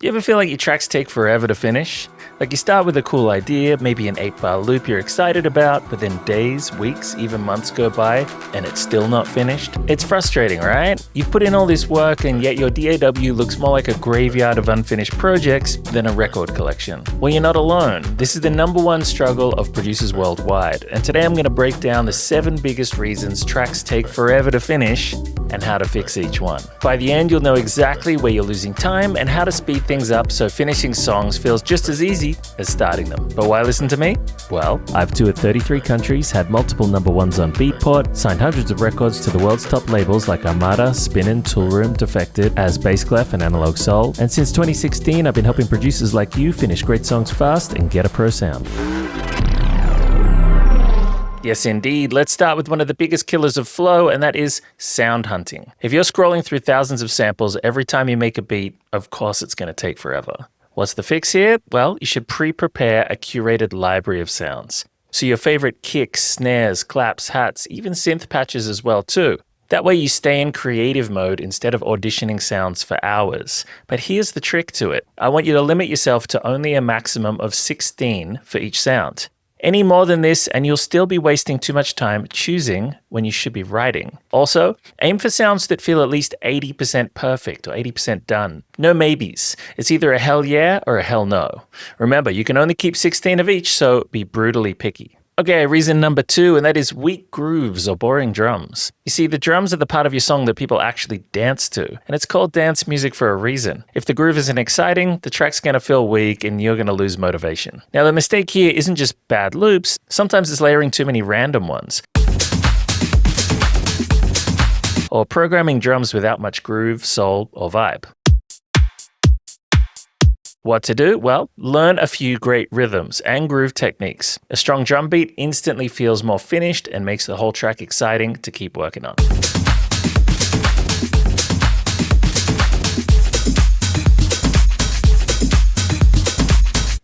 You ever feel like your tracks take forever to finish? Like you start with a cool idea, maybe an 8-bar loop you're excited about, but then days, weeks, even months go by and it's still not finished? It's frustrating, right? You've put in all this work and yet your DAW looks more like a graveyard of unfinished projects than a record collection. Well, you're not alone. This is the #1 struggle of producers worldwide, and today I'm going to break down the 7 biggest reasons tracks take forever to finish and how to fix each one. By the end, you'll know exactly where you're losing time and how to speed things up so finishing songs feels just as easy as starting them. But why listen to me? Well, I've toured 33 countries, had multiple #1s on Beatport, signed hundreds of records to the world's top labels like Armada, Spinnin', Toolroom, Defected, as Bass Clef and Analog Soul, and since 2016 I've been helping producers like you finish great songs fast and get a pro sound. Yes, indeed. Let's start with one of the biggest killers of flow, and that is sound hunting. If you're scrolling through thousands of samples every time you make a beat, of course it's going to take forever. What's the fix here? Well, you should pre-prepare a curated library of sounds. So your favorite kicks, snares, claps, hats, even synth patches as well too. That way you stay in creative mode instead of auditioning sounds for hours. But here's the trick to it. I want you to limit yourself to only a maximum of 16 for each sound. Any more than this and you'll still be wasting too much time choosing when you should be writing. Also, aim for sounds that feel at least 80% perfect or 80% done. No maybes. It's either a hell yeah or a hell no. Remember, you can only keep 16 of each, so be brutally picky. Okay, reason #2, and that is weak grooves or boring drums. You see, the drums are the part of your song that people actually dance to, and it's called dance music for a reason. If the groove isn't exciting, the track's going to feel weak and you're going to lose motivation. Now, the mistake here isn't just bad loops, sometimes it's layering too many random ones. Or programming drums without much groove, soul, or vibe. What to do? Well, learn a few great rhythms and groove techniques. A strong drum beat instantly feels more finished and makes the whole track exciting to keep working on.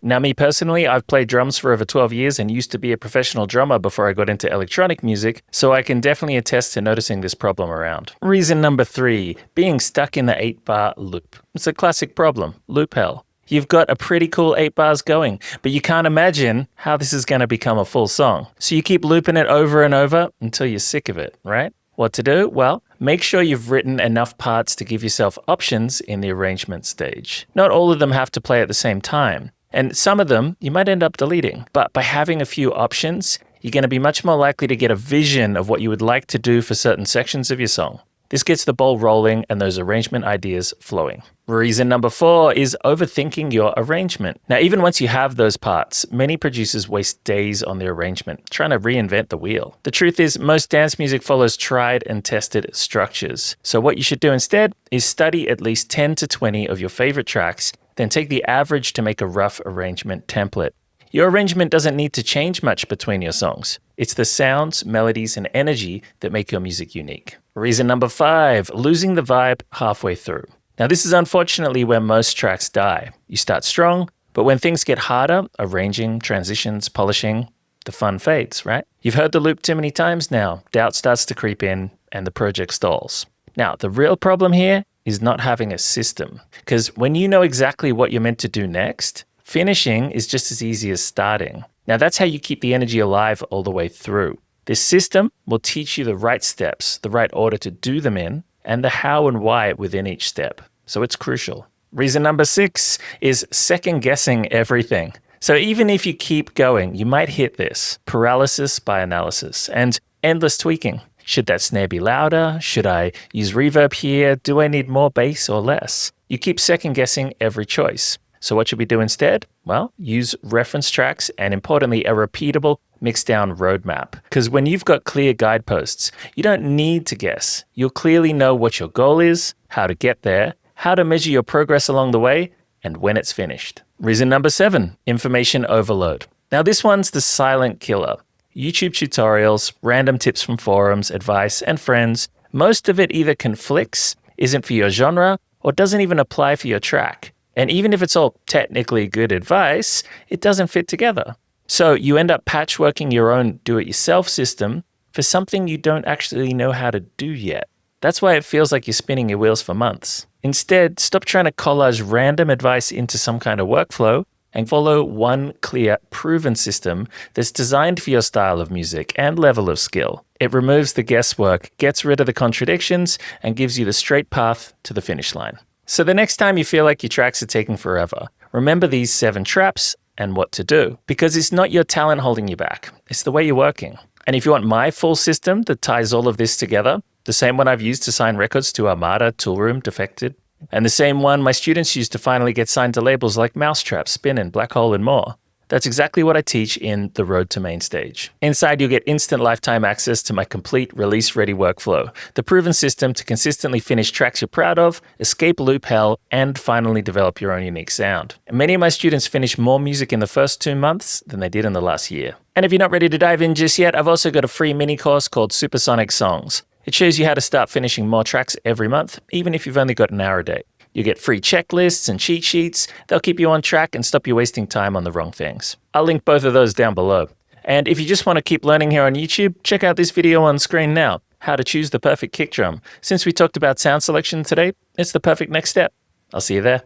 Now, me personally, I've played drums for over 12 years and used to be a professional drummer before I got into electronic music, so I can definitely attest to noticing this problem around. Reason #3, being stuck in the 8-bar loop. It's a classic problem, loop hell. You've got a pretty cool 8 bars going, but you can't imagine how this is going to become a full song. So you keep looping it over and over until you're sick of it, right? What to do? Well, make sure you've written enough parts to give yourself options in the arrangement stage. Not all of them have to play at the same time, and some of them you might end up deleting. But by having a few options, you're going to be much more likely to get a vision of what you would like to do for certain sections of your song. This gets the ball rolling and those arrangement ideas flowing. Reason #4 is overthinking your arrangement. Now, even once you have those parts, many producers waste days on the arrangement, trying to reinvent the wheel. The truth is, most dance music follows tried and tested structures. So what you should do instead is study at least 10 to 20 of your favorite tracks, then take the average to make a rough arrangement template. Your arrangement doesn't need to change much between your songs. It's the sounds, melodies, and energy that make your music unique. Reason #5, losing the vibe halfway through. Now, this is unfortunately where most tracks die. You start strong, but when things get harder, arranging, transitions, polishing, the fun fades, right? You've heard the loop too many times now. Doubt starts to creep in, and the project stalls. Now, the real problem here is not having a system, because when you know exactly what you're meant to do next, finishing is just as easy as starting. Now, that's how you keep the energy alive all the way through. This system will teach you the right steps, the right order to do them in, and the how and why within each step. So it's crucial. Reason #6 is second guessing everything. So even if you keep going, you might hit this paralysis by analysis and endless tweaking. Should that snare be louder? Should I use reverb here? Do I need more bass or less? You keep second guessing every choice. So what should we do instead? Well, use reference tracks and importantly, a repeatable mixdown roadmap. Because when you've got clear guideposts, you don't need to guess. You'll clearly know what your goal is, how to get there, how to measure your progress along the way, and when it's finished. Reason #7, information overload. Now this one's the silent killer. YouTube tutorials, random tips from forums, advice, and friends. Most of it either conflicts, isn't for your genre, or doesn't even apply for your track. And even if it's all technically good advice, it doesn't fit together. So you end up patchworking your own do-it-yourself system for something you don't actually know how to do yet. That's why it feels like you're spinning your wheels for months. Instead, stop trying to collage random advice into some kind of workflow and follow one clear, proven system that's designed for your style of music and level of skill. It removes the guesswork, gets rid of the contradictions, and gives you the straight path to the finish line. So the next time you feel like your tracks are taking forever, remember these 7 traps and what to do. Because it's not your talent holding you back, it's the way you're working. And if you want my full system that ties all of this together, the same one I've used to sign records to Armada, Toolroom, Defected, and the same one my students use to finally get signed to labels like Mousetrap, Spin, and Black Hole, and more. That's exactly what I teach in The Road to Main Stage. Inside, you'll get instant lifetime access to my complete release-ready workflow, the proven system to consistently finish tracks you're proud of, escape loop hell, and finally develop your own unique sound. And many of my students finish more music in the first 2 months than they did in the last year. And if you're not ready to dive in just yet, I've also got a free mini course called Supersonic Songs. It shows you how to start finishing more tracks every month, even if you've only got an hour a day. You get free checklists and cheat sheets. They'll keep you on track and stop you wasting time on the wrong things. I'll link both of those down below. And if you just want to keep learning here on YouTube, check out this video on screen now, how to choose the perfect kick drum. Since we talked about sound selection today, it's the perfect next step. I'll see you there.